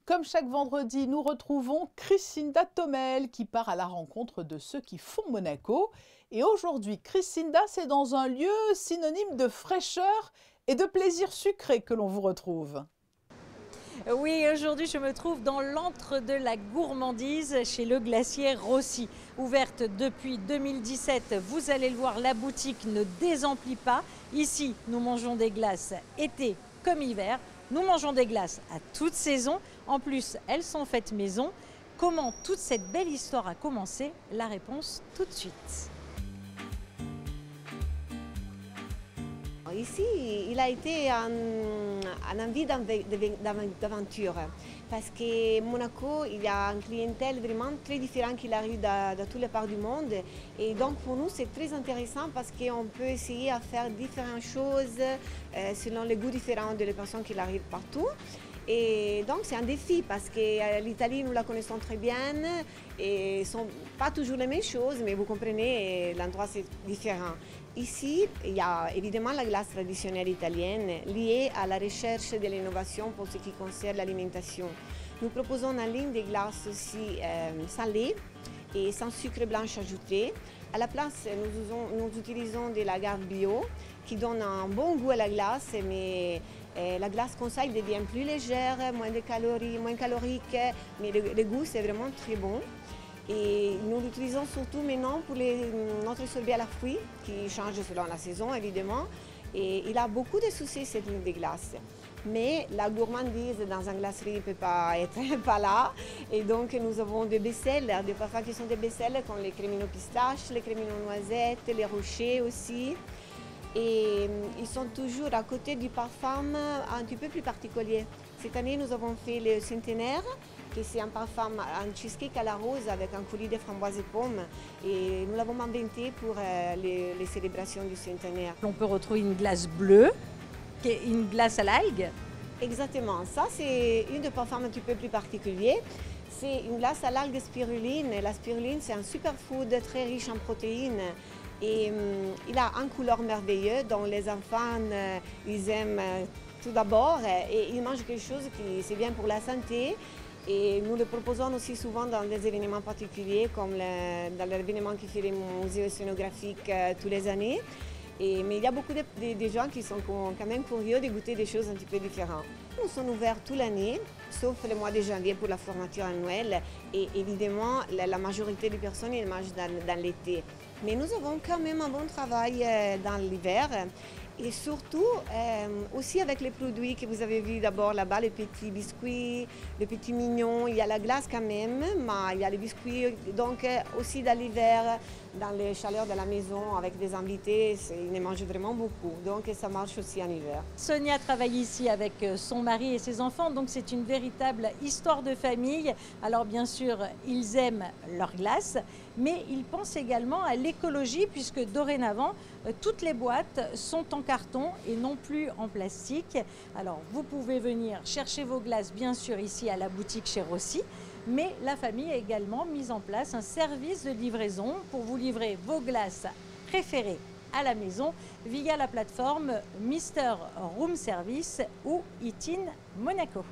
Comme chaque vendredi, nous retrouvons Crisinda Thomel qui part à la rencontre de ceux qui font Monaco. Et aujourd'hui, Crisinda, c'est dans un lieu synonyme de fraîcheur et de plaisir sucré que l'on vous retrouve. Oui, aujourd'hui je me trouve dans l'antre de la gourmandise chez le glacier Rossi. Ouverte depuis 2017, vous allez le voir, la boutique ne désemplit pas. Ici, nous mangeons des glaces été comme hiver. Nous mangeons des glaces à toute saison. En plus, elles sont faites maison. Comment toute cette belle histoire a commencé? La réponse tout de suite. Ici, il a été un envie d'aventure parce que Monaco, il y a une clientèle vraiment très différente qui arrive de toutes les parts du monde. Et donc pour nous, c'est très intéressant parce qu'on peut essayer à faire différentes choses selon les goûts différents des personnes qui arrivent partout. Et donc c'est un défi parce que l'Italie, nous la connaissons très bien et ce ne sont pas toujours les mêmes choses, mais vous comprenez, l'endroit c'est différent. Ici, il y a évidemment la glace traditionnelle italienne liée à la recherche de l'innovation pour ce qui concerne l'alimentation. Nous proposons en ligne des glaces aussi salées et sans sucre blanc ajouté. À la place, nous utilisons de l'agave bio qui donne un bon goût à la glace, mais la glace comme ça, elle devient plus légère, moins de calories, moins calorique, mais le goût c'est vraiment très bon. Et nous l'utilisons surtout maintenant pour notre sorbet à la fruit, qui change selon la saison évidemment. Et il a beaucoup de succès cette ligne de glace. Mais la gourmandise dans une glacerie ne peut pas être pas là. Et donc nous avons des best-sellers, des parfums qui sont des best-sellers comme les crémino pistaches, les crémino noisettes, les rochers aussi. Et ils sont toujours à côté du parfum un petit peu plus particulier. Cette année, nous avons fait le centenaire, qui c'est un parfum, un cheesecake à la rose avec un coulis de framboises et pommes. Et nous l'avons inventé pour les célébrations du centenaire. On peut retrouver une glace bleue, qui est une glace à l'algue. Exactement, ça c'est une des parfums un petit peu plus particuliers. C'est une glace à l'algue spiruline. La spiruline, c'est un superfood très riche en protéines. Et il a une couleur merveilleuse dont les enfants ils aiment tout d'abord et ils mangent quelque chose qui c'est bien pour la santé. Et nous le proposons aussi souvent dans des événements particuliers comme dans l'événement qui fait les musées scénographiques tous les années. Mais il y a beaucoup de gens qui sont quand même curieux de goûter des choses un petit peu différentes. Nous sommes ouverts toute l'année, sauf le mois de janvier pour la fermeture annuelle. Et évidemment, la majorité des personnes ils mangent dans l'été. Mais nous avons quand même un bon travail dans l'hiver. Et surtout, aussi avec les produits que vous avez vus d'abord là-bas, les petits biscuits, les petits mignons, il y a la glace quand même, mais il y a les biscuits. Donc aussi dans l'hiver, dans les chaleurs de la maison, avec des invités, ils en mangent vraiment beaucoup. Donc ça marche aussi en hiver. Sonia travaille ici avec son mari et ses enfants, donc c'est une véritable histoire de famille. Alors bien sûr, ils aiment leur glace, mais ils pensent également à l'écologie puisque dorénavant, toutes les boîtes sont en carton et non plus en plastique. Alors vous pouvez venir chercher vos glaces bien sûr ici à la boutique chez Rossi, mais la famille a également mis en place un service de livraison pour vous livrer vos glaces préférées à la maison via la plateforme Mister Room Service ou Eat In Monaco.